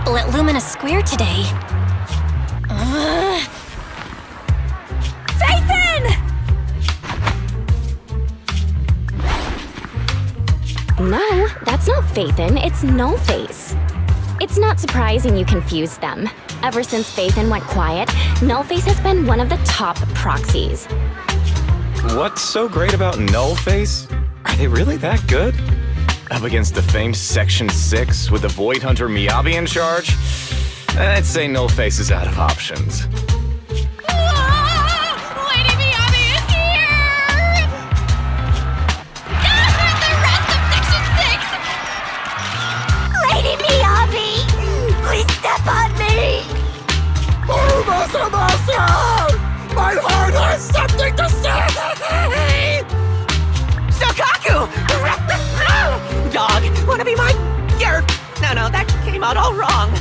people at Lumina Square today. Phaethon! No, that's not Phaethon, it's Nullface. It's not surprising you confused them. Ever since Phaethon went quiet, Nullface has been one of the top proxies. What's so great about Nullface? Are they really that good? Up against the famed Section 6 with the Void Hunter Miyabi in charge? I'd say Nullface is out of options. Lady Miyabi is here! The rest of Section 6! Lady Miyabi! Please step on me! My heart has something to say! Shokaku! Dog, wanna be my... No, that came out all wrong.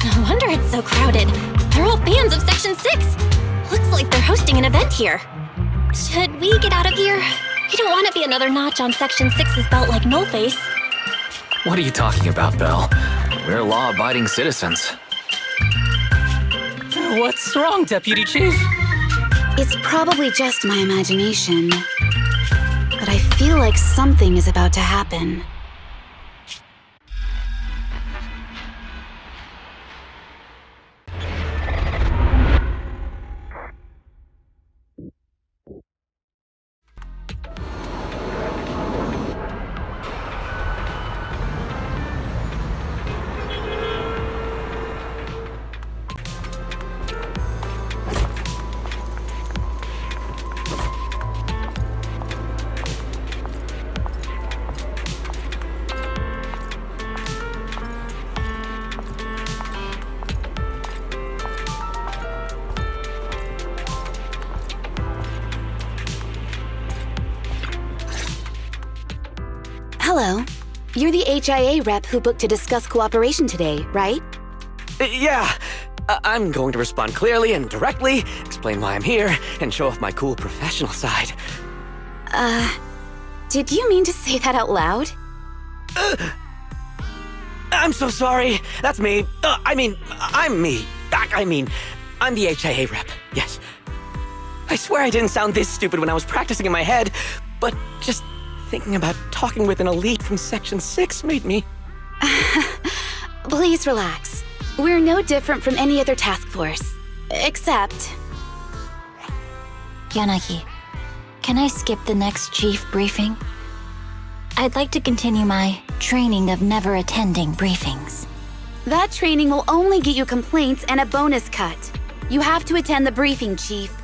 No wonder it's so crowded. They're all fans of Section 6. Looks like they're hosting an event here. Should we get out of here? We don't want to be another notch on Section 6's belt like Nullface. What are you talking about, Belle? We're law-abiding citizens. What's wrong, Deputy Chief? It's probably just my imagination, but I feel like something is about to happen. Hello. You're the HIA rep who booked to discuss cooperation today, right? Yeah. I'm going to respond clearly and directly, explain why I'm here, and show off my cool professional side. Did you mean to say that out loud? I'm so sorry. That's me. I'm me. I'm the HIA rep. Yes. I swear I didn't sound this stupid when I was practicing in my head, but just thinking about talking with an elite from Section 6 made me... Please relax. We're no different from any other task force. Except... Yanagi, can I skip the next chief briefing? I'd like to continue my training of never attending briefings. that training will only get you complaints and a bonus cut. You have to attend the briefing, Chief.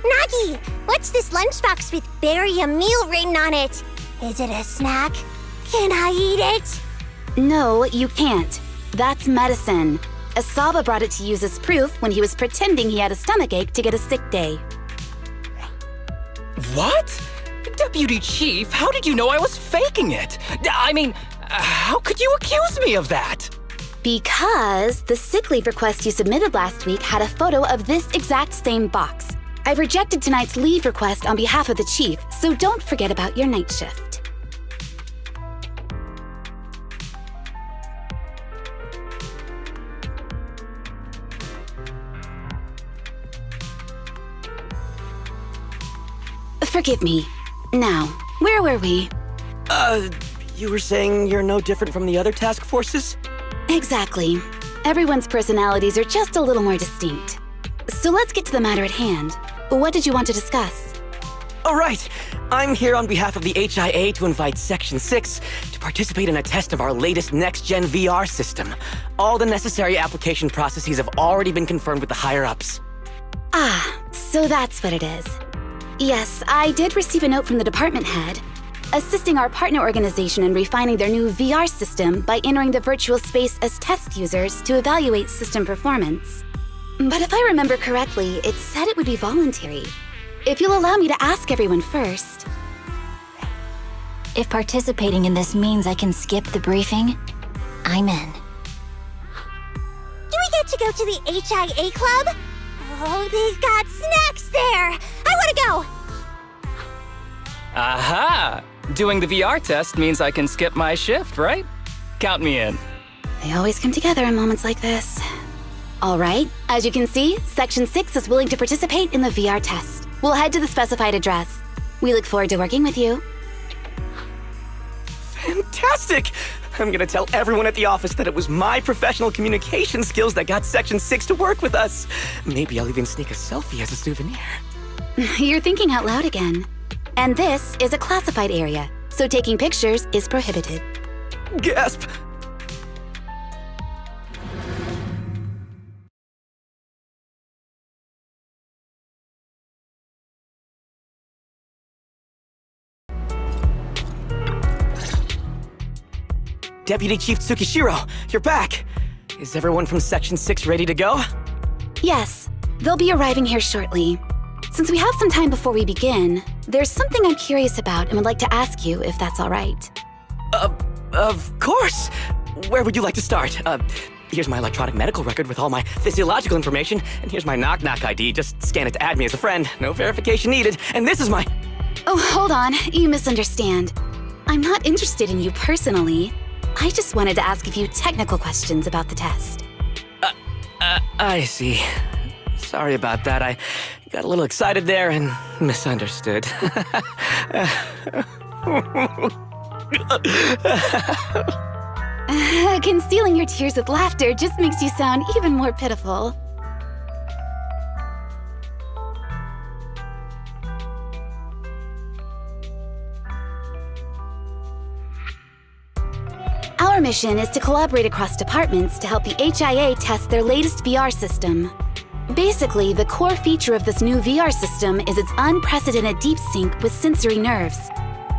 Nagi, what's this lunchbox with "bury a meal" written on it? Is it a snack? Can I eat it? No, you can't. That's medicine. Asaba brought it to use as proof when he was pretending he had a stomachache to get a sick day. What? Deputy Chief, how did you know I was faking it? I mean, how could you accuse me of that? Because the sick leave request you submitted last week had a photo of this exact same box. I've rejected tonight's leave request on behalf of the Chief, so don't forget about your night shift. Forgive me. Now, where were we? You were saying you're no different from the other task forces? Exactly. Everyone's personalities are just a little more distinct. So let's get to the matter at hand. What did you want to discuss? Oh, right. I'm here on behalf of the HIA to invite Section 6 to participate in a test of our latest next-gen VR system. All the necessary application processes have already been confirmed with the higher-ups. Ah, so that's what it is. Yes, I did receive a note from the department head, assisting our partner organization in refining their new VR system by entering the virtual space as test users to evaluate system performance. But if I remember correctly, it said it would be voluntary. If you'll allow me to ask everyone first. If participating in this means I can skip the briefing, I'm in. Do we get to go to the HIA club? Oh, they've got snacks there! I want to go! Aha! Doing the VR test means I can skip my shift, right? Count me in. They always come together in moments like this. All right, as you can see, Section 6 is willing to participate in the VR test. We'll head to the specified address. We look forward to working with you. Fantastic! I'm gonna tell everyone at the office that it was my professional communication skills that got Section 6 to work with us. Maybe I'll even sneak a selfie as a souvenir. You're thinking out loud again. And this is a classified area, so taking pictures is prohibited. Gasp! Deputy Chief Tsukishiro, you're back! Is everyone from Section 6 ready to go? Yes, they'll be arriving here shortly. Since we have some time before we begin, there's something I'm curious about and would like to ask you if that's all right. Of course! Where would you like to start? Here's my electronic medical record with all my physiological information, and here's my knock-knock ID. Just scan it to add me as a friend. No verification needed. And this is my... Oh, hold on. You misunderstand. I'm not interested in you personally. I just wanted to ask a few technical questions about the test. I see. Sorry about that. I got a little excited there and misunderstood. Concealing your tears with laughter just makes you sound even more pitiful. Our mission is to collaborate across departments to help the HIA test their latest VR system. Basically, the core feature of this new VR system is its unprecedented deep sync with sensory nerves.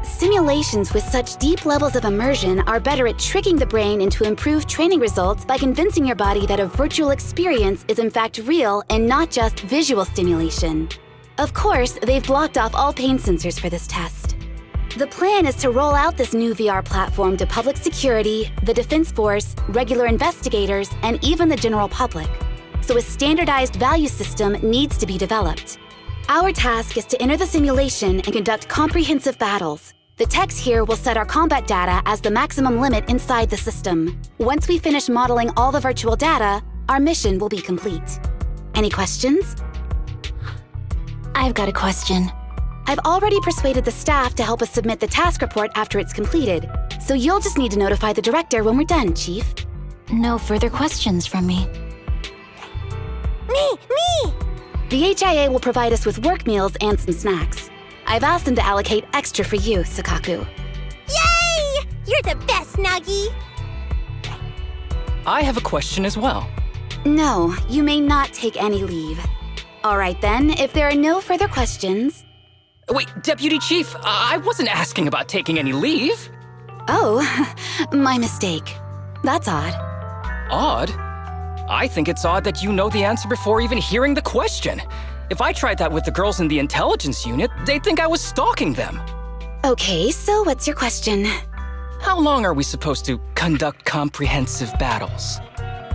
Simulations with such deep levels of immersion are better at tricking the brain into improved training results by convincing your body that a virtual experience is in fact real and not just visual stimulation. Of course, they've blocked off all pain sensors for this test. The plan is to roll out this new VR platform to public security, the Defense Force, regular investigators, and even the general public. So a standardized value system needs to be developed. Our task is to enter the simulation and conduct comprehensive battles. The techs here will set our combat data as the maximum limit inside the system. Once we finish modeling all the virtual data, our mission will be complete. Any questions? I've got a question. I've already persuaded the staff to help us submit the task report after it's completed, so you'll just need to notify the director when we're done, Chief. No further questions from me. Me! The HIA will provide us with work meals and some snacks. I've asked them to allocate extra for you, Sakaku. Yay! You're the best, Nagi! I have a question as well. No, you may not take any leave. All right then, if there are no further questions... Wait, Deputy Chief, I wasn't asking about taking any leave. Oh, my mistake. That's odd. Odd? I think it's odd that you know the answer before even hearing the question. If I tried that with the girls in the intelligence unit, they'd think I was stalking them. Okay, so what's your question? How long are we supposed to conduct comprehensive battles?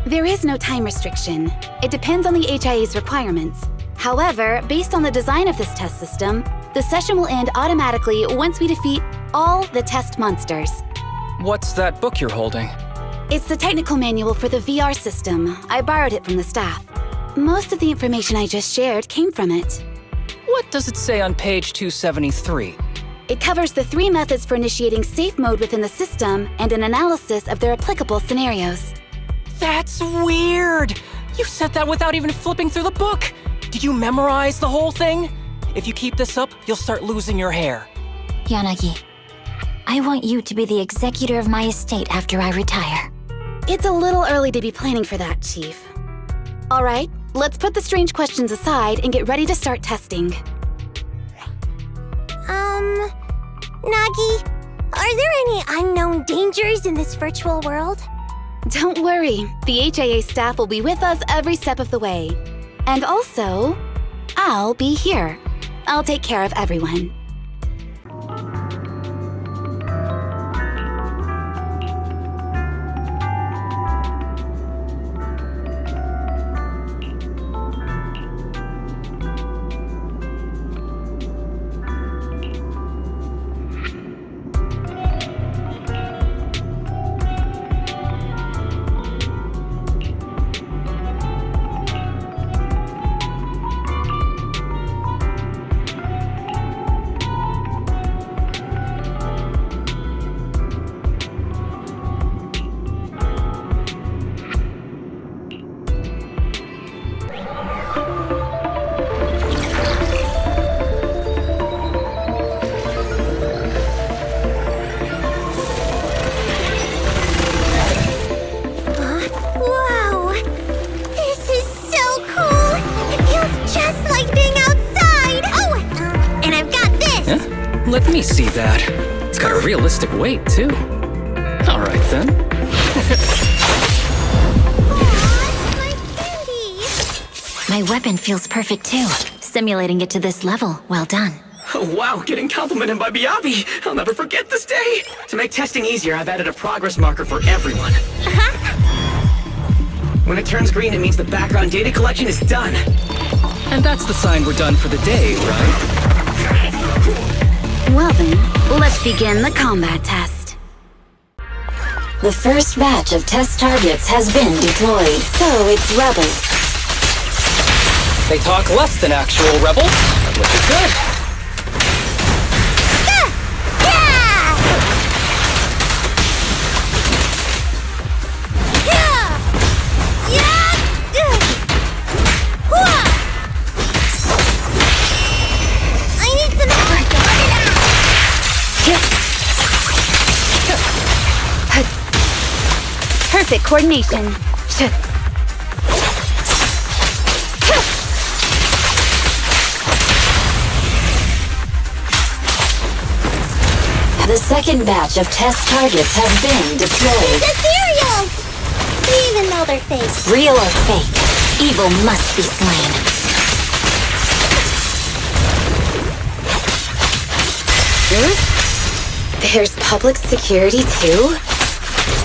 There is no time restriction. It depends on the HIA's requirements. However, based on the design of this test system, the session will end automatically once we defeat all the test monsters. What's that book you're holding? It's the technical manual for the VR system. I borrowed it from the staff. Most of the information I just shared came from it. What does it say on page 273? It covers the 3 methods for initiating safe mode within the system and an analysis of their applicable scenarios. That's weird! You said that without even flipping through the book! Did you memorize the whole thing? If you keep this up, you'll start losing your hair. Yanagi, I want you to be the executor of my estate after I retire. It's a little early to be planning for that, Chief. All right, let's put the strange questions aside and get ready to start testing. Nagi, are there any unknown dangers in this virtual world? Don't worry, the HIA staff will be with us every step of the way. And also, I'll be here. I'll take care of everyone. me see that. It's got a realistic weight, too. Alright then. My candy! My weapon feels perfect too. Simulating it to this level, well done. Oh, wow, getting complimented by Biabi. I'll never forget this day. To make testing easier, I've added a progress marker for everyone. When it turns green, it means the background data collection is done. And that's the sign we're done for the day, right? Well then, let's begin the combat test. The first batch of test targets has been deployed. So it's rebels. They talk less than actual rebels, which is good. Perfect coordination. The second batch of test targets has been deployed. Ethereals! Even though they're fake. Real or fake, evil must be slain. There's public security too?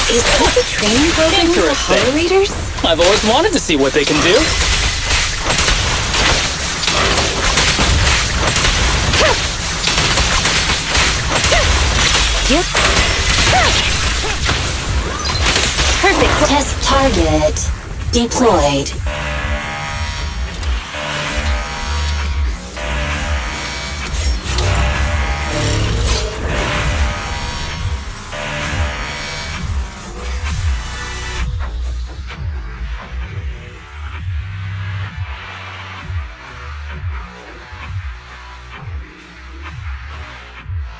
Is this a training program for Hollow Raiders? I've always wanted to see what they can do. Yep. Perfect. Test target deployed.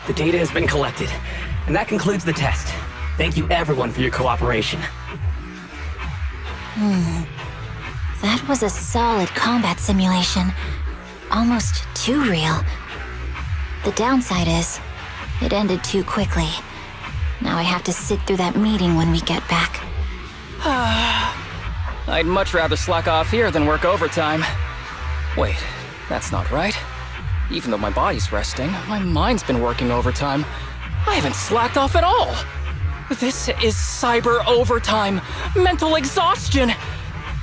The data has been collected, and that concludes the test. Thank you everyone for your cooperation. That was a solid combat simulation. Almost too real. The downside is, it ended too quickly. Now I have to sit through that meeting when we get back. I'd much rather slack off here than work overtime. Wait, that's not right. Even though my body's resting, my mind's been working overtime. I haven't slacked off at all. This is cyber overtime. Mental exhaustion.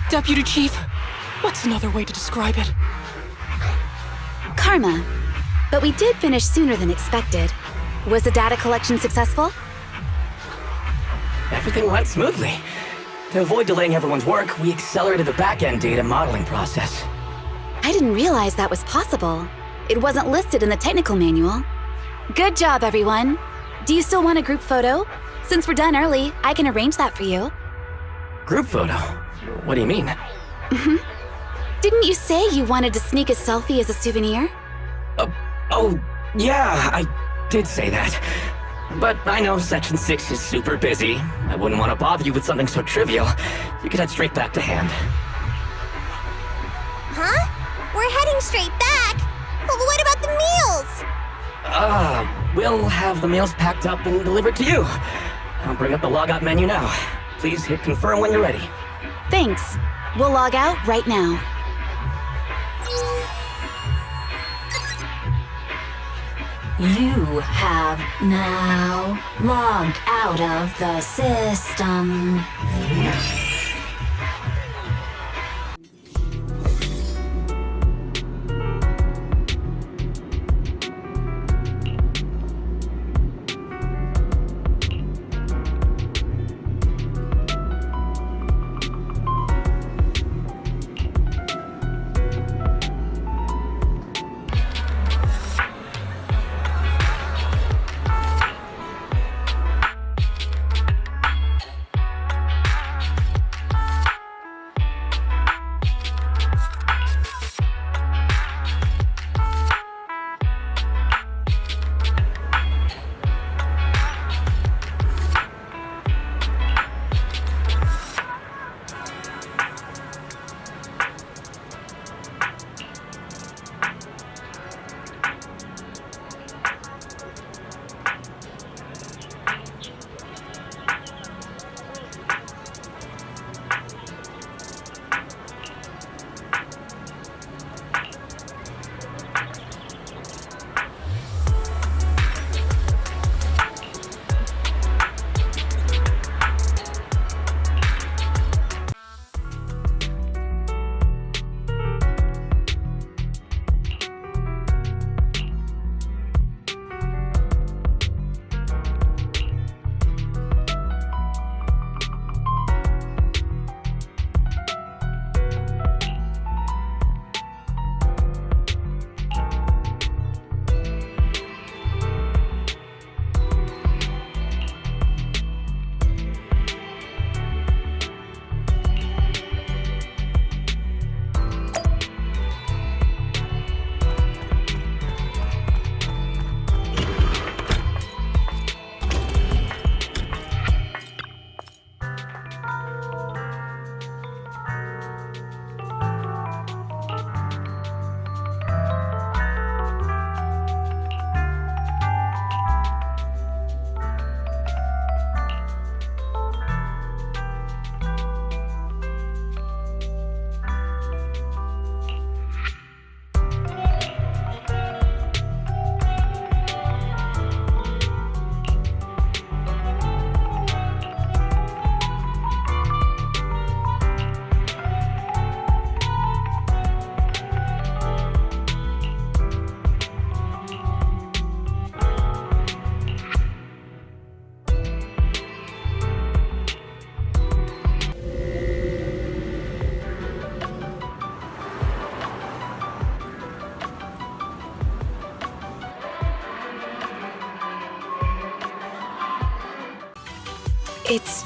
Deputy Chief, what's another way to describe it? Karma. But we did finish sooner than expected. Was the data collection successful? Everything went smoothly. To avoid delaying everyone's work, we accelerated the back-end data modeling process. I didn't realize that was possible. It wasn't listed in the technical manual. Good job, everyone. Do you still want a group photo? Since we're done early, I can arrange that for you. Group photo? What do you mean? Didn't you say you wanted to sneak a selfie as a souvenir? Oh, yeah, I did say that. But I know Section 6 is super busy. I wouldn't want to bother you with something so trivial. You could head straight back to hand. Huh? We're heading straight back? Well, what about the meals? We'll have the meals packed up and delivered to you. I'll bring up the logout menu now. Please hit confirm when you're ready. Thanks. We'll log out right now. You have now logged out of the system.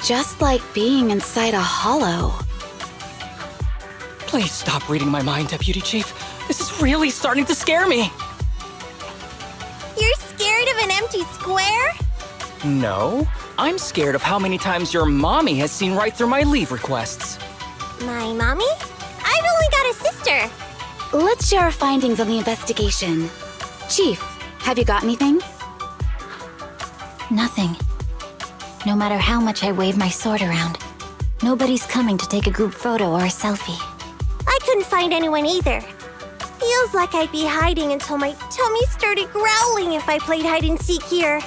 just like being inside a hollow. Please stop reading my mind, Deputy Chief. This is really starting to scare me. You're scared of an empty square? No, I'm scared of how many times your mommy has seen right through my leave requests. My mommy? I've only got a sister. Let's share our findings on the investigation. Chief, have you got anything? Nothing. No matter how much I wave my sword around, nobody's coming to take a group photo or a selfie. I couldn't find anyone either. Feels like I'd be hiding until my tummy started growling if I played hide and seek here.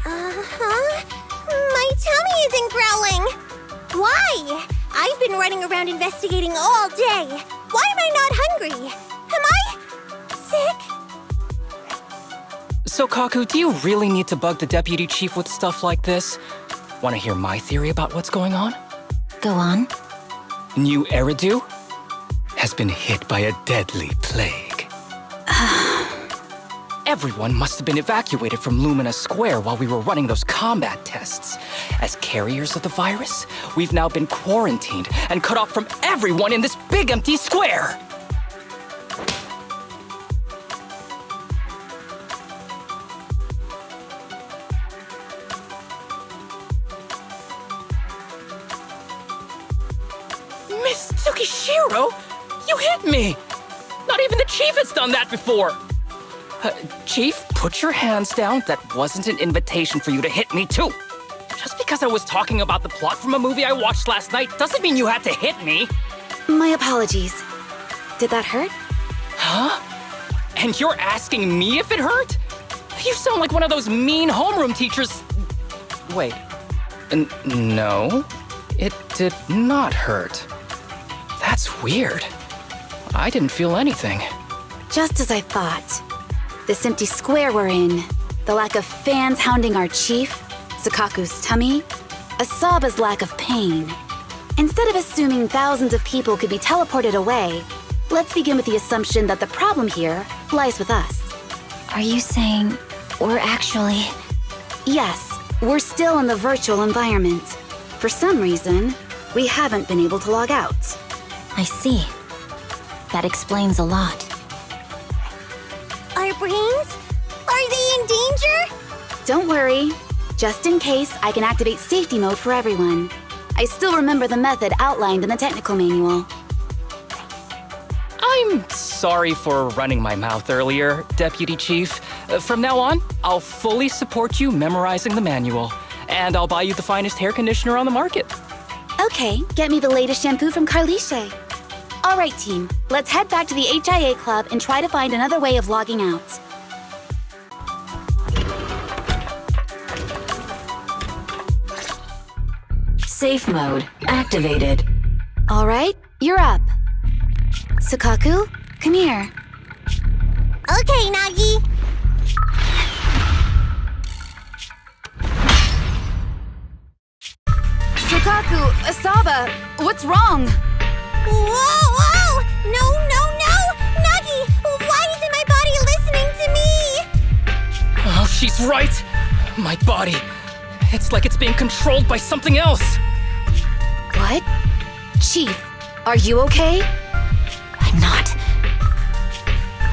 Uh-huh. My tummy isn't growling. Why? I've been running around investigating all day. Why am I not hungry? Am I sick? So, Kaku, do you really need to bug the Deputy Chief with stuff like this? Want to hear my theory about what's going on? Go on. New Eridu has been hit by a deadly plague. Everyone must have been evacuated from Lumina Square while we were running those combat tests. As carriers of the virus, we've now been quarantined and cut off from everyone in this big empty square. Miss Tsukishiro, you hit me! Not even the Chief has done that before! Chief, put your hands down. That wasn't an invitation for you to hit me too. Just because I was talking about the plot from a movie I watched last night doesn't mean you had to hit me. My apologies. Did that hurt? Huh? And you're asking me if it hurt? You sound like one of those mean homeroom teachers. Wait. No, it did not hurt. That's weird. I didn't feel anything. Just as I thought. This empty square we're in, the lack of fans hounding our chief, Sukaku's tummy, Asaba's lack of pain. Instead of assuming thousands of people could be teleported away, let's begin with the assumption that the problem here lies with us. Are you saying we're actually... Yes, we're still in the virtual environment. For some reason, we haven't been able to log out. I see. That explains a lot. Our brains? Are they in danger? Don't worry. Just in case, I can activate safety mode for everyone. I still remember the method outlined in the technical manual. I'm sorry for running my mouth earlier, Deputy Chief. From now on, I'll fully support you memorizing the manual. And I'll buy you the finest hair conditioner on the market. Okay, get me the latest shampoo from Carliche. All right, team. Let's head back to the HIA Club and try to find another way of logging out. Safe mode activated. All right, you're up. Sukaku, come here. Okay, Nagi. Sukaku, Asaba, what's wrong? Whoa! No! Nagi, why isn't my body listening to me? Oh, she's right. My body. It's like it's being controlled by something else. What? Chief, are you okay? I'm not.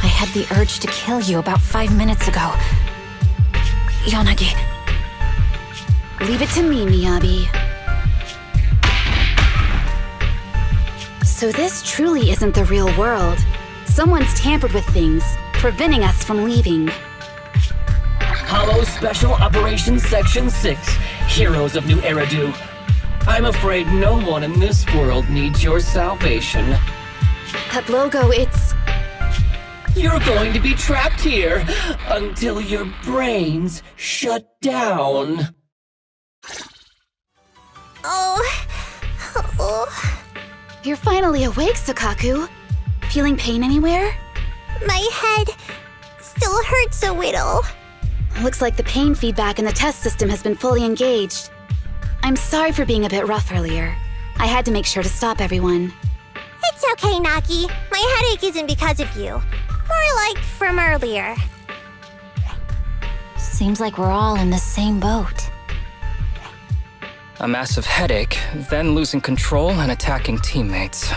I had the urge to kill you about 5 minutes ago. Yanagi. Leave it to me, Miyabi. So this truly isn't the real world. Someone's tampered with things, preventing us from leaving. Hollow Special Operations Section 6, Heroes of New Eridu. I'm afraid no one in this world needs your salvation. That logo, it's... You're going to be trapped here until your brains shut down. Oh. You're finally awake, Sukaku. Feeling pain anywhere? My head still hurts a little. Looks like the pain feedback in the test system has been fully engaged. I'm sorry for being a bit rough earlier. I had to make sure to stop everyone. It's okay, Nagi. My headache isn't because of you. More like from earlier. Seems like we're all in the same boat. a massive headache, then losing control and attacking teammates.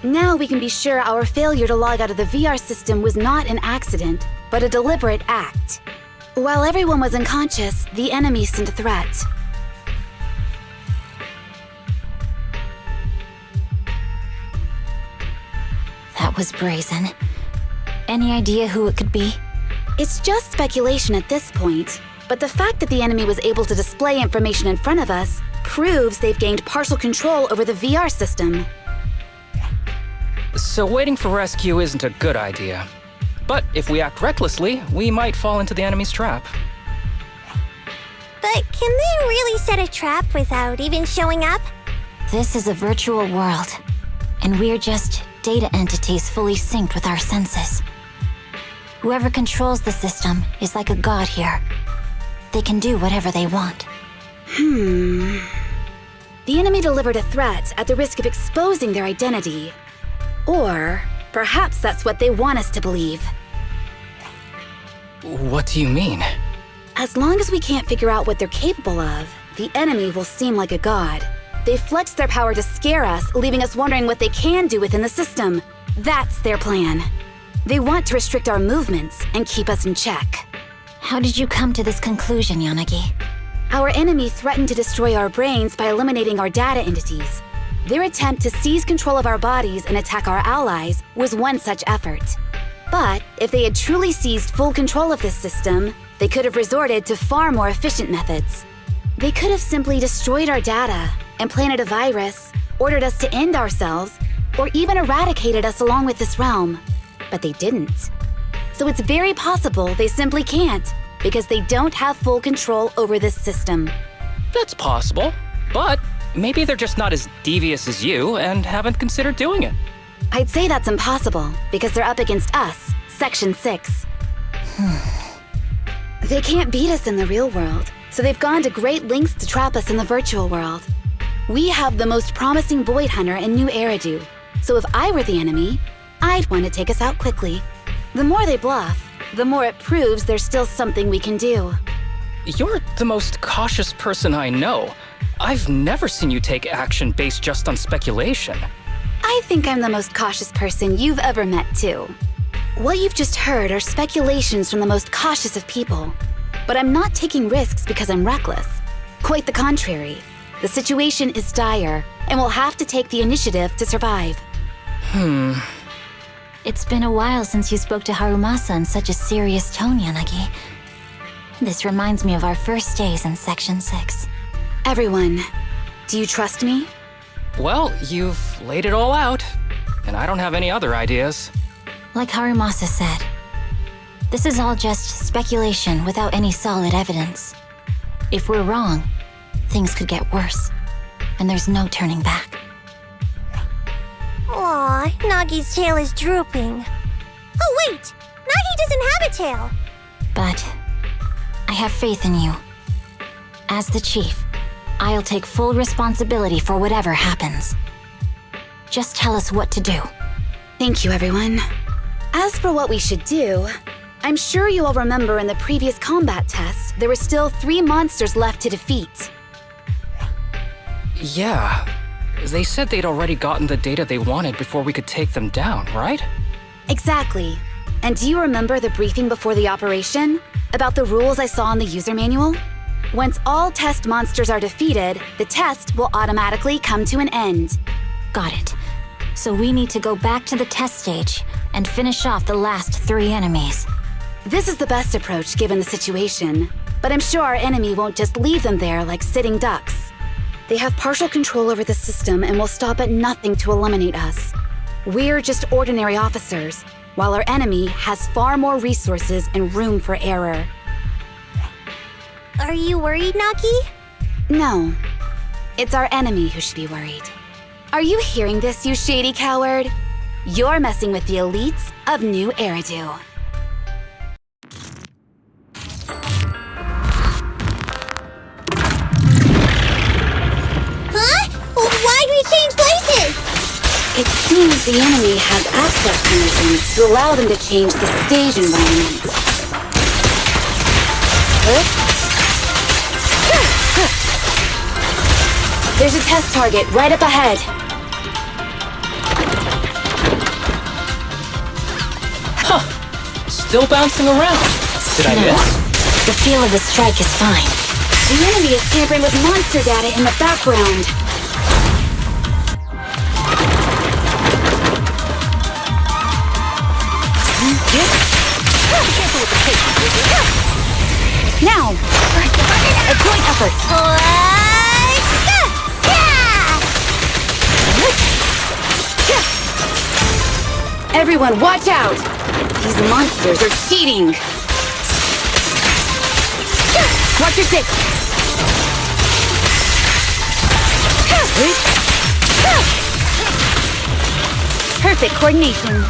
Now we can be sure our failure to log out of the VR system was not an accident, but a deliberate act. While everyone was unconscious, the enemy sent a threat. That was brazen. Any idea who it could be? It's just speculation at this point, but the fact that the enemy was able to display information in front of us proves they've gained partial control over the VR system. So waiting for rescue isn't a good idea. But if we act recklessly, we might fall into the enemy's trap. But can they really set a trap without even showing up? This is a virtual world, and we're just data entities fully synced with our senses. Whoever controls the system is like a god here. They can do whatever they want. The enemy delivered a threat at the risk of exposing their identity. Or perhaps that's what they want us to believe. What do you mean? As long as we can't figure out what they're capable of, the enemy will seem like a god. They flex their power to scare us, leaving us wondering what they can do within the system. That's their plan. They want to restrict our movements and keep us in check. How did you come to this conclusion, Yanagi? Our enemy threatened to destroy our brains by eliminating our data entities. Their attempt to seize control of our bodies and attack our allies was one such effort. But if they had truly seized full control of this system, they could have resorted to far more efficient methods. They could have simply destroyed our data and planted a virus, ordered us to end ourselves, or even eradicated us along with this realm. But they didn't. So it's very possible they simply can't, because they don't have full control over this system. That's possible, but maybe they're just not as devious as you and haven't considered doing it. I'd say that's impossible, because they're up against us, Section 6. They can't beat us in the real world, so they've gone to great lengths to trap us in the virtual world. We have the most promising Void Hunter in New Eridu, so if I were the enemy, I'd want to take us out quickly. The more they bluff, the more it proves there's still something we can do. You're the most cautious person I know. I've never seen you take action based just on speculation. I think I'm the most cautious person you've ever met, too. What you've just heard are speculations from the most cautious of people. But I'm not taking risks because I'm reckless. Quite the contrary. The situation is dire, and we'll have to take the initiative to survive. It's been a while since you spoke to Harumasa in such a serious tone, Yanagi. This reminds me of our first days in Section 6. Everyone, do you trust me? Well, you've laid it all out, and I don't have any other ideas. Like Harumasa said, this is all just speculation without any solid evidence. If we're wrong, things could get worse, and there's no turning back. Aw, Nagi's tail is drooping. Oh wait! Nagi doesn't have a tail! But I have faith in you. As the chief, I'll take full responsibility for whatever happens. Just tell us what to do. Thank you, everyone. As for what we should do, I'm sure you all remember in the previous combat test, there were still 3 monsters left to defeat. Yeah. They said they'd already gotten the data they wanted before we could take them down, right? Exactly. And do you remember the briefing before the operation? About the rules I saw in the user manual? Once all test monsters are defeated, the test will automatically come to an end. Got it. So we need to go back to the test stage and finish off the last 3 enemies. This is the best approach given the situation, but I'm sure our enemy won't just leave them there like sitting ducks. They have partial control over the system and will stop at nothing to eliminate us. We're just ordinary officers, while our enemy has far more resources and room for error. Are you worried, Nagi? No. It's our enemy who should be worried. Are you hearing this, you shady coward? You're messing with the elites of New Eridu. Huh? Why'd we change places? It seems the enemy has access permissions to allow them to change the stage environment. There's a test target right up ahead. Still bouncing around. Did I miss? The feel of the strike is fine. The enemy is tampering with monster data in the background. Now, a joint effort. Everyone, watch out! These monsters are cheating. Watch your six. Perfect coordination.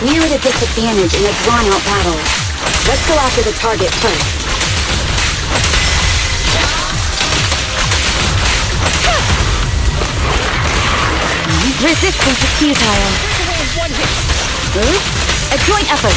We're at a disadvantage in a drawn-out battle. Let's go after the target first. Resistance is futile. A joint effort.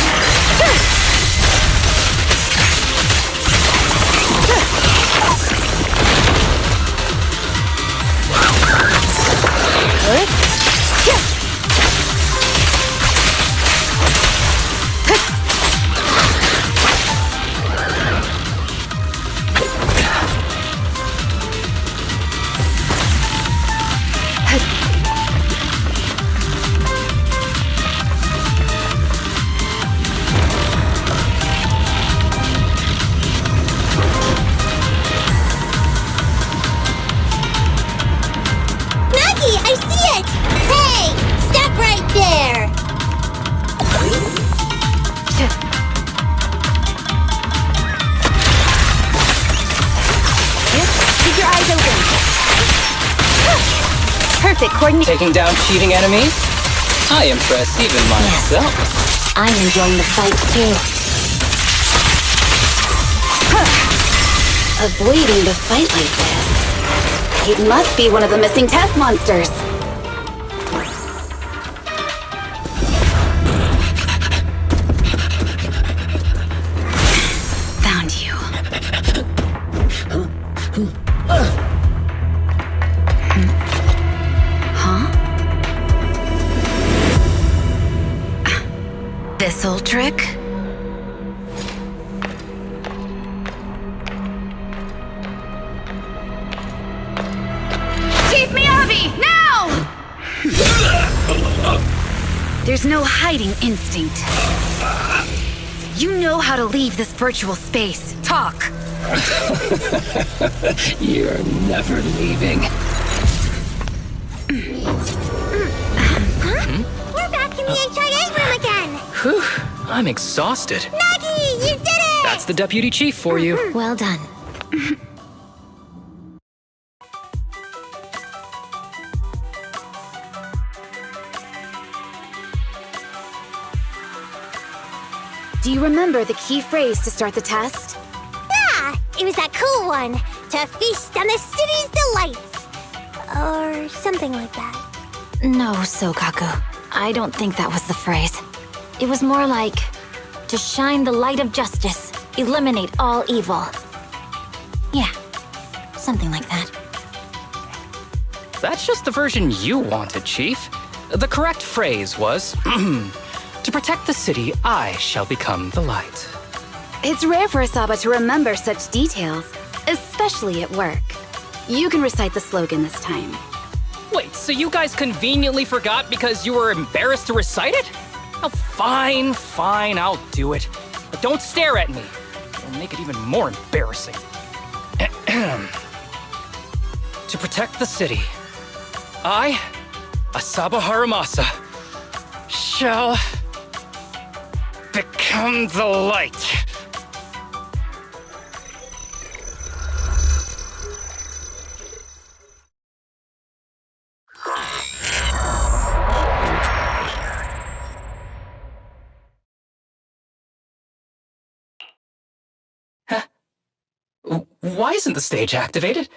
I see it! Hey! Stop right there! Keep your eyes open. Perfect coordination. Taking down cheating enemies? I impress even myself. Yes. I'm enjoying the fight too. Avoiding the fight like this. It must be one of the missing test monsters. Found you. Huh? This old trick? There's no hiding instinct. You know how to leave this virtual space. Talk! You're never leaving. We're back in the HIA room again! Whew, I'm exhausted. Maggie, you did it! That's the deputy chief for you. Well done. Do you remember the key phrase to start the test? Yeah, it was that cool one. To feast on the city's delights. Or something like that. No, Sokaku. I don't think that was the phrase. It was more like, to shine the light of justice, eliminate all evil. Yeah, something like that. That's just the version you wanted, Chief. The correct phrase was, to protect the city, I shall become the light. It's rare for Asaba to remember such details, especially at work. You can recite the slogan this time. Wait, so you guys conveniently forgot because you were embarrassed to recite it? Oh, fine, I'll do it. But don't stare at me. It'll make it even more embarrassing. To protect the city, I, Asaba Haramasa, shall become the light. Why isn't the stage activated?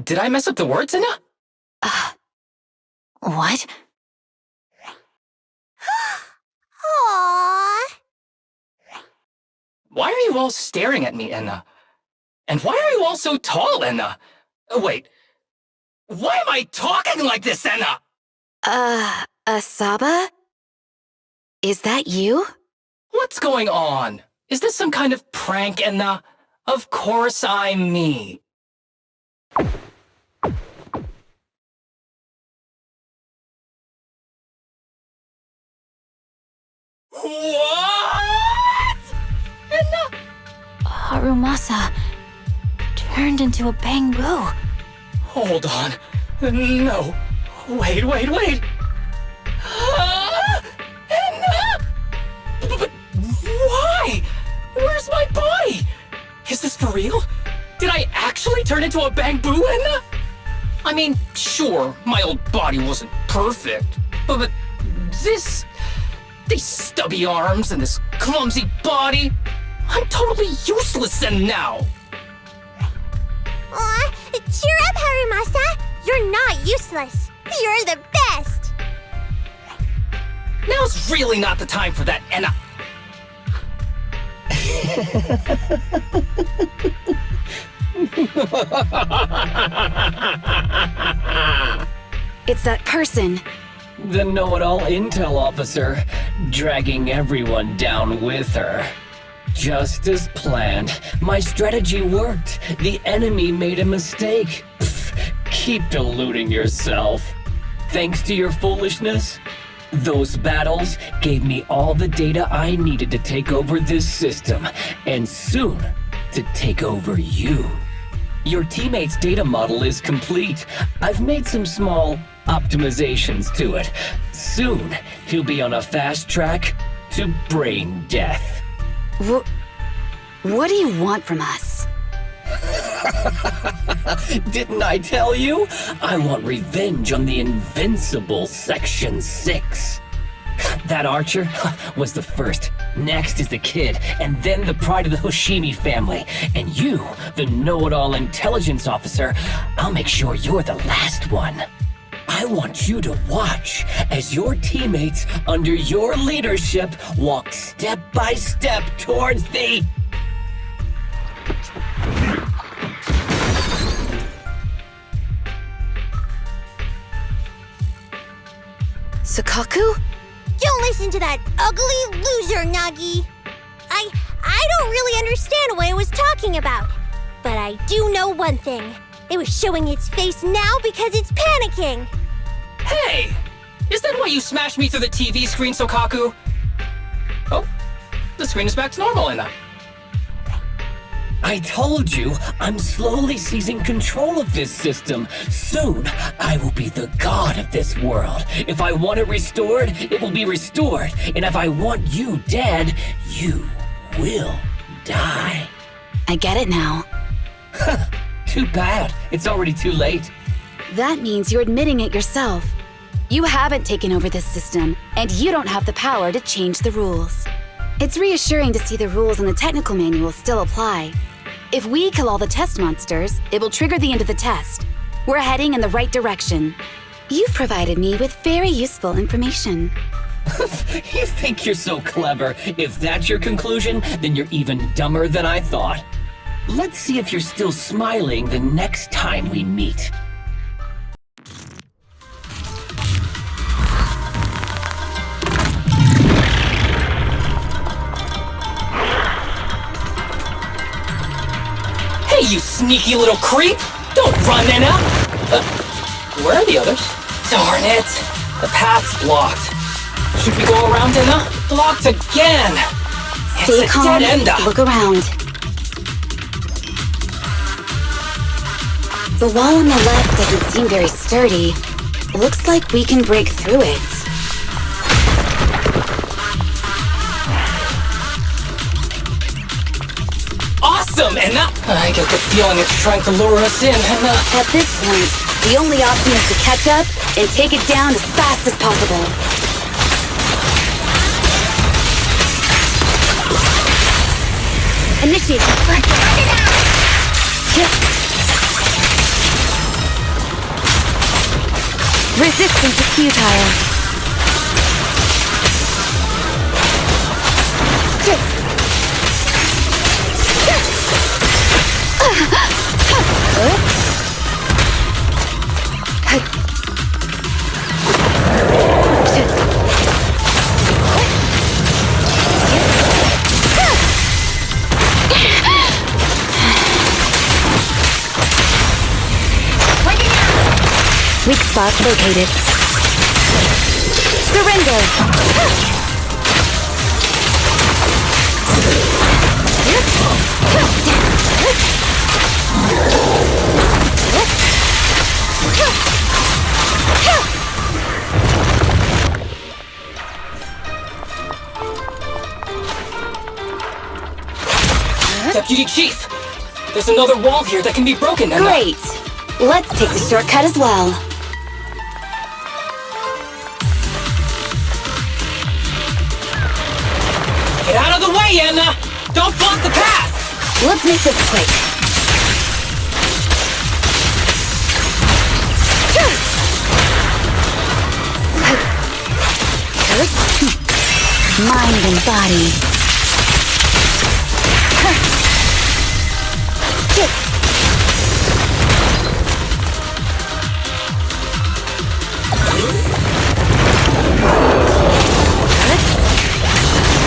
Did I mess up the words, Inna? What? Aww. Why are you all staring at me, Enna? And why are you all so tall, Enna? Wait, Why am I talking like this, Enna? Asaba? Is that you? What's going on? Is this some kind of prank, Enna? Of course I'm me. What? Enna? Harumasa turned into a bamboo. Hold on. No. Wait. Enna! But why? Where's my body? Is this for real? Did I actually turn into a bamboo, Enna? I mean, sure, my old body wasn't perfect, but this... these stubby arms and this clumsy body... I'm totally useless now! Aw, cheer up, Harumasa! You're not useless! You're the best! Now's really not the time for that, Enna. It's that person. The know-it-all intel officer, dragging everyone down with her. Just as planned. My strategy worked. The enemy made a mistake. Pfft, keep deluding yourself. Thanks to your foolishness, those battles gave me all the data I needed to take over this system, and soon to take over you. Your teammate's data model is complete. I've made some small optimizations to it. Soon, he'll be on a fast track to brain death. What do you want from us? Didn't I tell you? I want revenge on the invincible Section 6. That archer was the first. Next is the kid, and then the pride of the Hoshimi family. And you, the know-it-all intelligence officer, I'll make sure you're the last one. I want you to watch as your teammates under your leadership walk step by step towards the... Sukaku? Don't listen to that ugly loser, Nagi! I don't really understand what it was talking about. But I do know one thing. It was showing its face now because it's panicking! Hey! Is that why you smashed me through the TV screen, Sokaku? Oh, the screen is back to normal, Enna. I told you, I'm slowly seizing control of this system. Soon, I will be the god of this world. If I want it restored, it will be restored. And if I want you dead, you will die. I get it now. Too bad. It's already too late. That means you're admitting it yourself. You haven't taken over this system, and you don't have the power to change the rules. It's reassuring to see the rules in the technical manual still apply. If we kill all the test monsters, it will trigger the end of the test. We're heading in the right direction. You've provided me with very useful information. You think you're so clever. If that's your conclusion, then you're even dumber than I thought. Let's see if you're still smiling the next time we meet. Hey, you sneaky little creep! Don't run, Enna! Where are the others? Darn it! The path's blocked. Should we go around, Enna? Blocked again! Stay It's a calm. dead end. Look around. The wall on the left doesn't seem very sturdy. Looks like we can break through it. Awesome, Enna! I get the feeling it's trying to lure us in, Enna. At this point, the only option is to catch up and take it down as fast as possible. Initiate. Resistance is futile. Weak spot located. Surrender! Deputy Chief! There's another wall here that can be broken and... Great! Let's take the shortcut as well. Get out of the way, Anna! Don't block the path! Let's make this quick. Mind and body.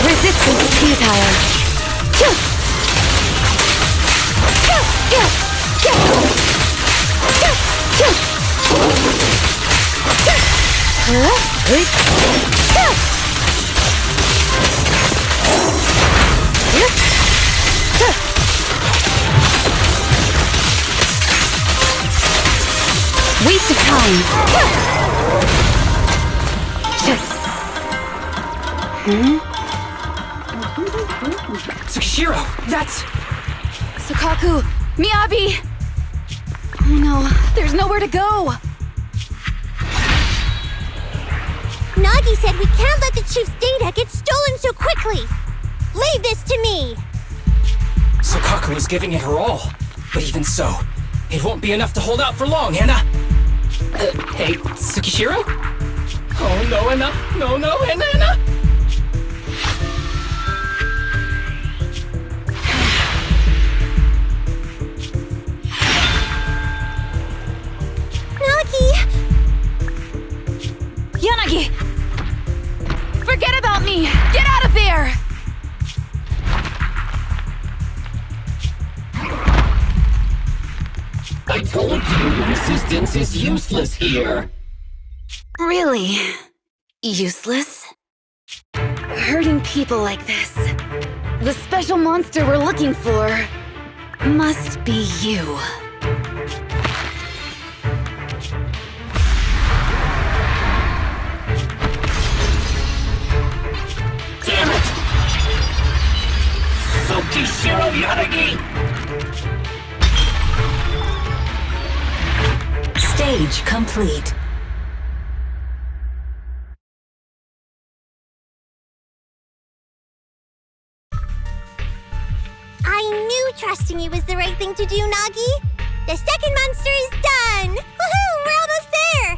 Resistance is futile. Waste of time. Tsukishiro, that's... Sukaku, Miyabi! Oh no, there's nowhere to go! Nagi said we can't let the chief's data get stolen so quickly. Leave this to me. Sukaku is giving it her all. But even so, it won't be enough to hold out for long, Anna. Hey, Tsukishiro? Oh no, Anna. No, Anna. Yanagi! Forget about me! Get out of there! I told you resistance is useless here. Really? Useless? Hurting people like this. The special monster we're looking for must be you. Damn it! Tsukishiro Yanagi! Stage complete. I knew trusting you was the right thing to do, Nagi. The second monster is done. Woohoo! We're almost there.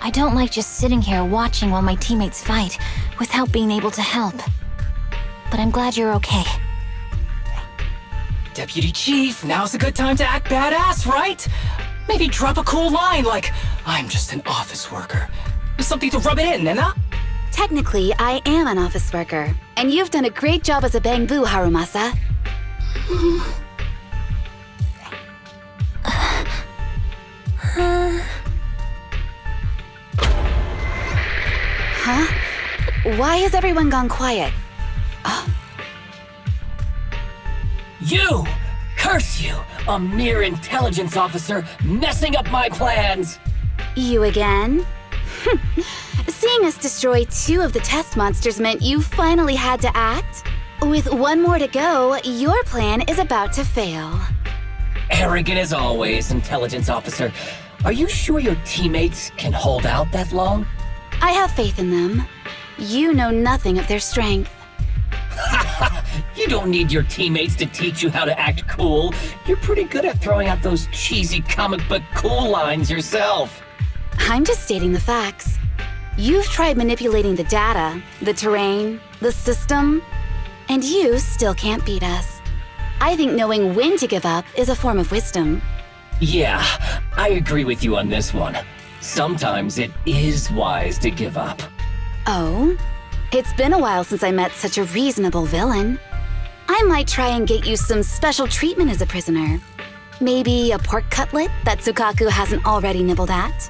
I don't like just sitting here watching while my teammates fight without being able to help. But I'm glad you're okay. Deputy Chief, now's a good time to act badass, right? Maybe drop a cool line like, I'm just an office worker. Something to rub it in, Anna? Technically, I am an office worker, and you've done a great job as a bamboo, Harumasa. Huh? Why has everyone gone quiet? You! Curse you! A mere intelligence officer messing up my plans! You again? Seeing us destroy 2 of the test monsters meant you finally had to act? With 1 more to go, your plan is about to fail. Arrogant as always, intelligence officer. Are you sure your teammates can hold out that long? I have faith in them. You know nothing of their strength. You don't need your teammates to teach you how to act cool. You're pretty good at throwing out those cheesy comic book cool lines yourself. I'm just stating the facts. You've tried manipulating the data, the terrain, the system, and you still can't beat us. I think knowing when to give up is a form of wisdom. Yeah, I agree with you on this one. Sometimes it is wise to give up. Oh? It's been a while since I met such a reasonable villain. I might try and get you some special treatment as a prisoner. Maybe a pork cutlet that Tsukaku hasn't already nibbled at?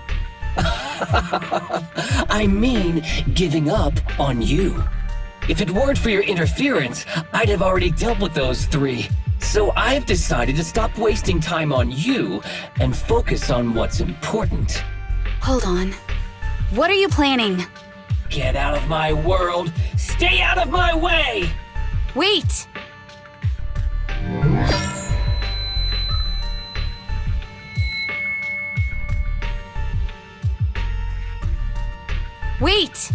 I mean, giving up on you. If it weren't for your interference, I'd have already dealt with those three. So I've decided to stop wasting time on you and focus on what's important. Hold on. What are you planning? Get out of my world! Stay out of my way! Wait! Wait!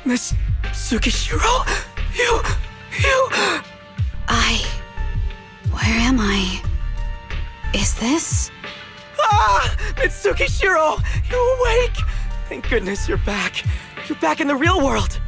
Miss Tsukishiro? You... Where am I? Is this? Miss Tsukishiro! You're awake! Thank goodness you're back. You're back in the real world!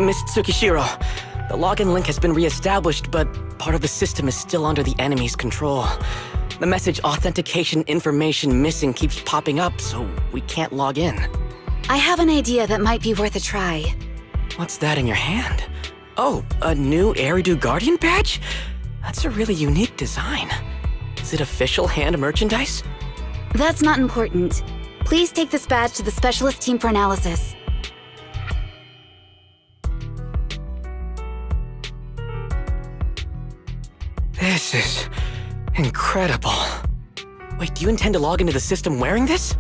Miss Tsukishiro, the login link has been re-established, but part of the system is still under the enemy's control. The message authentication information missing keeps popping up, so we can't log in. I have an idea that might be worth a try. What's that in your hand? Oh, a new Eridu Guardian badge? That's a really unique design. Is it official hand merchandise? That's not important. Please take this badge to the specialist team for analysis. This is incredible. Wait, do you intend to log into the system wearing this?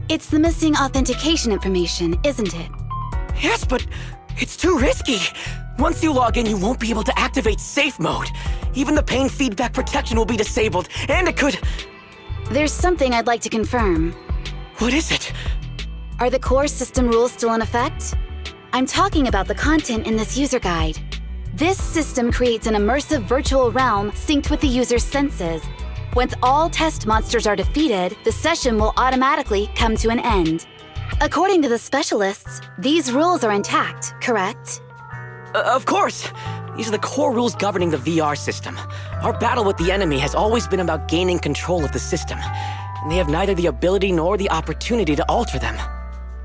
It's the missing authentication information, isn't it? Yes, but it's too risky. Once you log in, you won't be able to activate safe mode. Even the pain feedback protection will be disabled, and it could... There's something I'd like to confirm. What is it? Are the core system rules still in effect? I'm talking about the content in this user guide. This system creates an immersive virtual realm synced with the user's senses. Once all test monsters are defeated, the session will automatically come to an end. According to the specialists, these rules are intact, correct? Of course! These are the core rules governing the VR system. Our battle with the enemy has always been about gaining control of the system, and they have neither the ability nor the opportunity to alter them.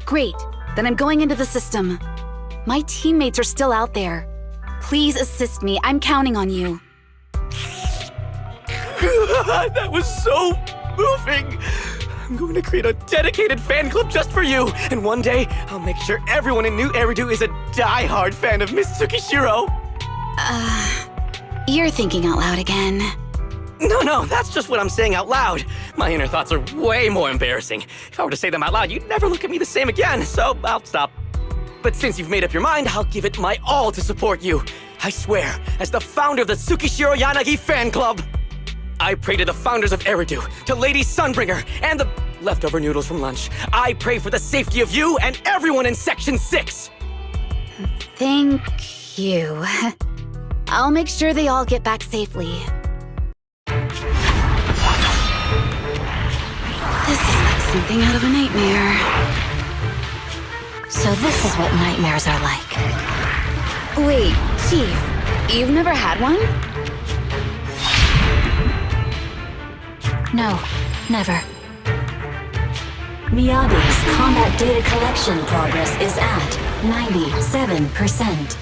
Great, then I'm going into the system. My teammates are still out there. Please assist me, I'm counting on you. That was so moving! I'm going to create a dedicated fan club just for you, and one day, I'll make sure everyone in New Eridu is a die-hard fan of Miss Tsukishiro! You're thinking out loud again. No, that's just what I'm saying out loud. My inner thoughts are way more embarrassing. If I were to say them out loud, you'd never look at me the same again, so I'll stop. But since you've made up your mind, I'll give it my all to support you. I swear, as the founder of the Tsukishiro Yanagi fan club, I pray to the founders of Eridu, to Lady Sunbringer, and the leftover noodles from lunch. I pray for the safety of you and everyone in Section 6! Thank you. I'll make sure they all get back safely. This is like something out of a nightmare. So this is what nightmares are like. Wait, Chief, you've never had one? No, never. Miyabi's combat data collection progress is at 97%.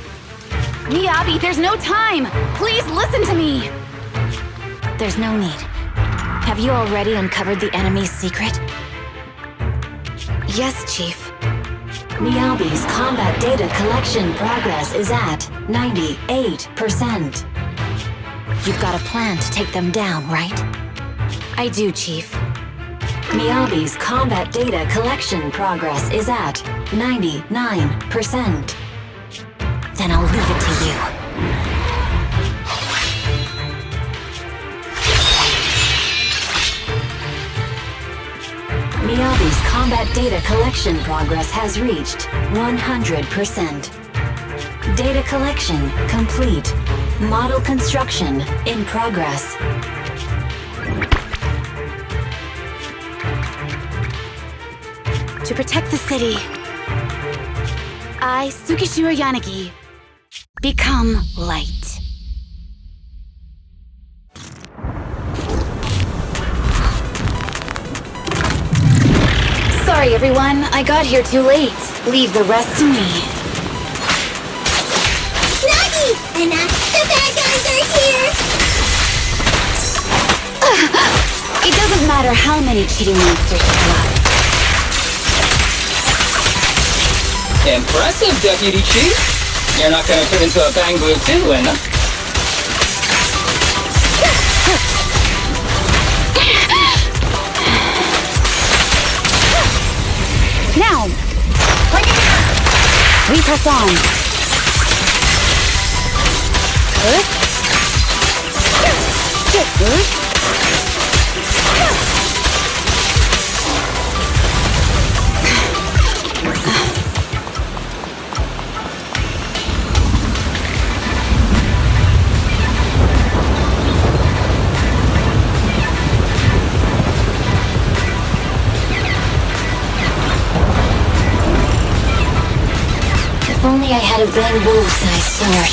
Miyabi, there's no time! Please listen to me! There's no need. Have you already uncovered the enemy's secret? Yes, Chief. Miyabi's combat data collection progress is at 98%. You've got a plan to take them down, right? I do, Chief. Miyabi's combat data collection progress is at 99%. Then I'll leave it to you. Miyabi's combat data collection progress has reached 100%. Data collection complete. Model construction in progress. To protect the city, I, Tsukishiro Yanagi, become light. Sorry, everyone. I got here too late. Leave the rest to me. Nagi! Enough! The bad guys are here! It doesn't matter how many cheating monsters show up. Impressive, Deputy Chief. You're not gonna turn into a Bang Blue too, Anna. Now! We press on. If only I had a Bang Wolf-sized sword.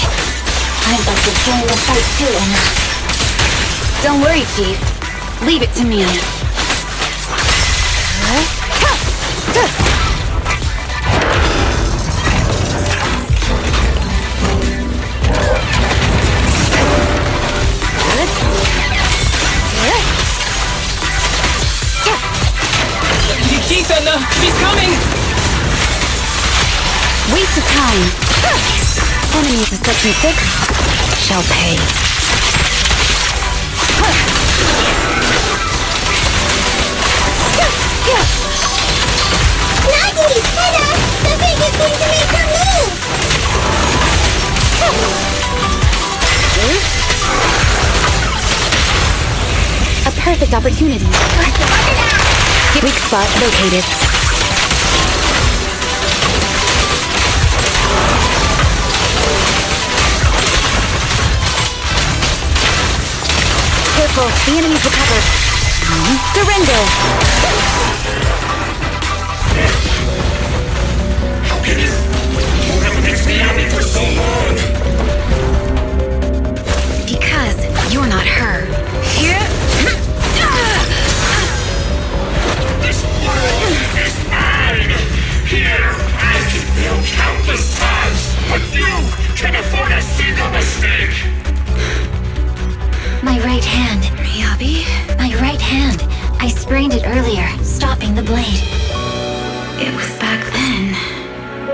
I'd like to join the fight too, Anna. Don't worry, Chief. Leave it to me. Deputy Chief, Anna! She's coming! Waste of time. Enemies of Section 6 shall pay. Nagi! Anna! The thing is going to make her move! A perfect opportunity. Weak spot located. Careful, the enemy's recovered. Surrender! You have mixed me up for so long! Because you're not her. This world is mine! Here, I can fail countless times, but you can afford a single mistake! My right hand. Miyabi? My right hand. I sprained it earlier, stopping the blade. It was back then.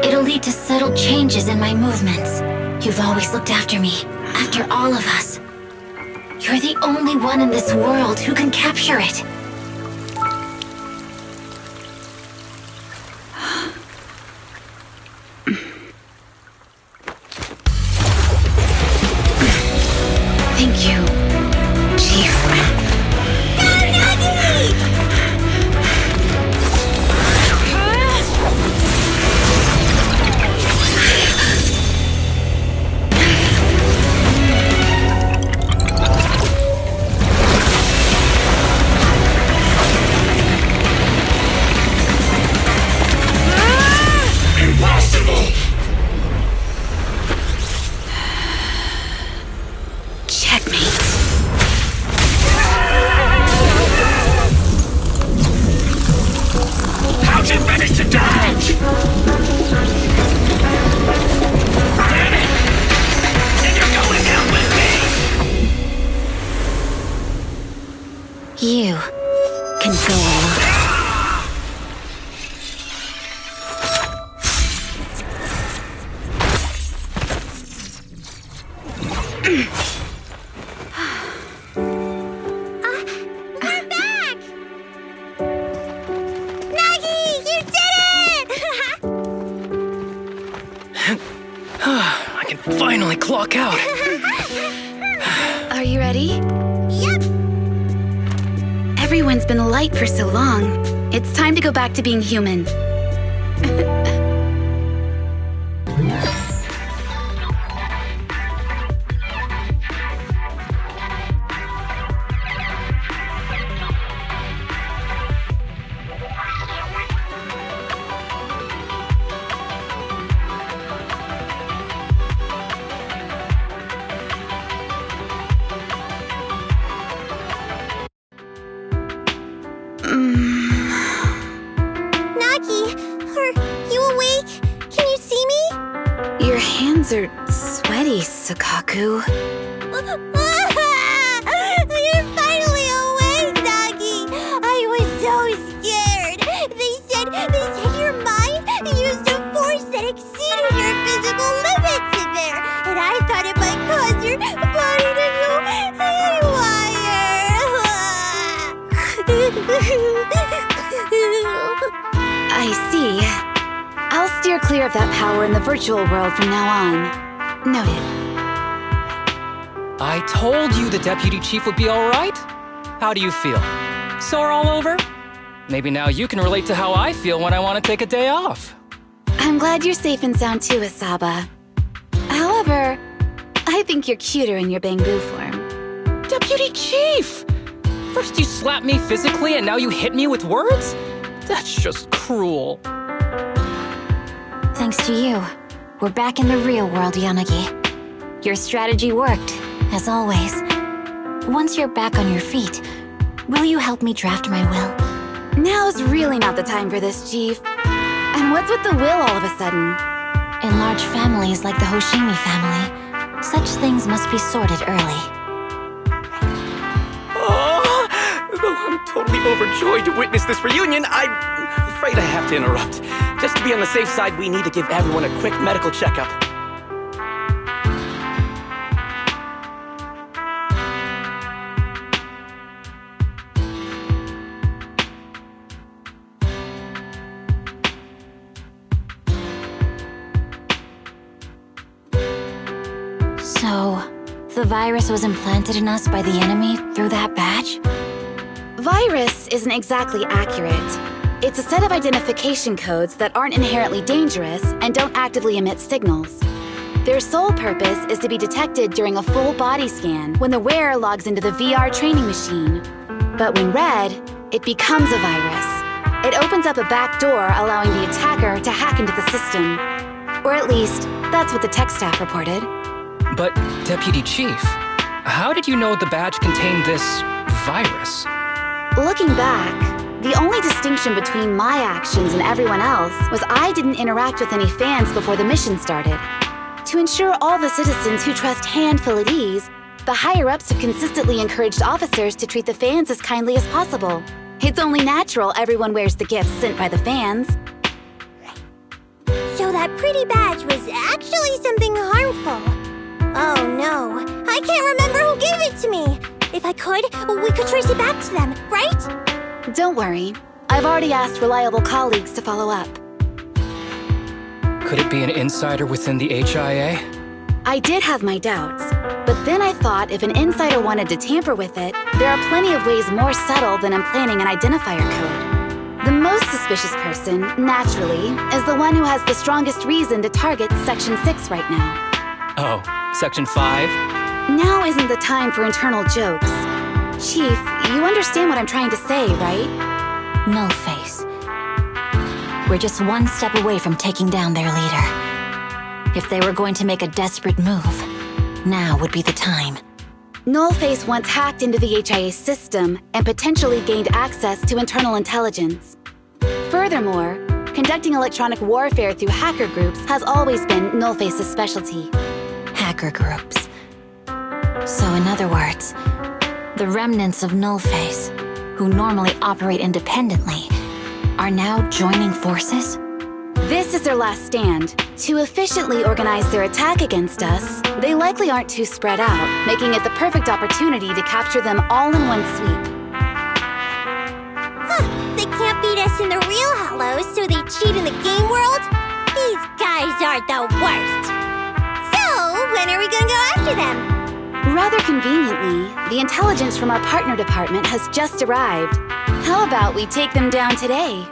It'll lead to subtle changes in my movements. You've always looked after me, after all of us. You're the only one in this world who can capture it. Thank you, Chief. Impossible! Checkmate. How'd you manage to dodge? And you're going down with me! You can go alone. We're back! I can finally clock out. Are you ready? Yep. Everyone's been light for so long. It's time to go back to being human. Nagi, are you awake? Can you see me? Your hands are sweaty, Sakaku. You're finally awake, Nagi. I was so scared. They said your mind used a force that exceeded your physical limits in there, and I thought it might cause your body to go haywire. I see. I'll steer clear of that power in the virtual world from now on. Noted. I told you the deputy chief would be alright. How do you feel? Sore all over? Maybe now you can relate to how I feel when I want to take a day off. I'm glad you're safe and sound too, Asaba. However, I think you're cuter in your Bangu form. Deputy chief! First you slap me physically and now you hit me with words? That's just cruel. Thanks to you, we're back in the real world, Yanagi. Your strategy worked, as always. Once you're back on your feet, will you help me draft my will? Now's really not the time for this, Chief. And what's with the will all of a sudden? In large families like the Hoshimi family, such things must be sorted early. Oh, though I'm totally overjoyed to witness this reunion, I'm afraid I have to interrupt. Just to be on the safe side, we need to give everyone a quick medical checkup. So, the virus was implanted in us by the enemy through that badge? Virus isn't exactly accurate. It's a set of identification codes that aren't inherently dangerous and don't actively emit signals. Their sole purpose is to be detected during a full body scan when the wearer logs into the VR training machine. But when read, it becomes a virus. It opens up a back door allowing the attacker to hack into the system. Or at least, that's what the tech staff reported. But, Deputy Chief, how did you know the badge contained this virus? Looking back, the only distinction between my actions and everyone else was I didn't interact with any fans before the mission started. To ensure all the citizens who trust hand feel at ease, the higher-ups have consistently encouraged officers to treat the fans as kindly as possible. It's only natural everyone wears the gifts sent by the fans. So that pretty badge was actually something harmful. Oh no, I can't remember who gave it to me. If I could, we could trace it back to them, right? Don't worry. I've already asked reliable colleagues to follow up. Could it be an insider within the HIA? I did have my doubts, but then I thought if an insider wanted to tamper with it, there are plenty of ways more subtle than implanting an identifier code. The most suspicious person, naturally, is the one who has the strongest reason to target Section 6 right now. Oh, Section 5? Now isn't the time for internal jokes. Chief, you understand what I'm trying to say, right? Nullface. We're just one step away from taking down their leader. If they were going to make a desperate move, now would be the time. Nullface once hacked into the HIA system and potentially gained access to internal intelligence. Furthermore, conducting electronic warfare through hacker groups has always been Nullface's specialty. Hacker groups. So in other words, the remnants of Nullface, who normally operate independently, are now joining forces? This is their last stand. To efficiently organize their attack against us, they likely aren't too spread out, making it the perfect opportunity to capture them all in one sweep. Huh, they can't beat us in the real Hollows, so they cheat in the game world? These guys are the worst. When are we gonna go after them? Rather conveniently, the intelligence from our partner department has just arrived. How about we take them down today?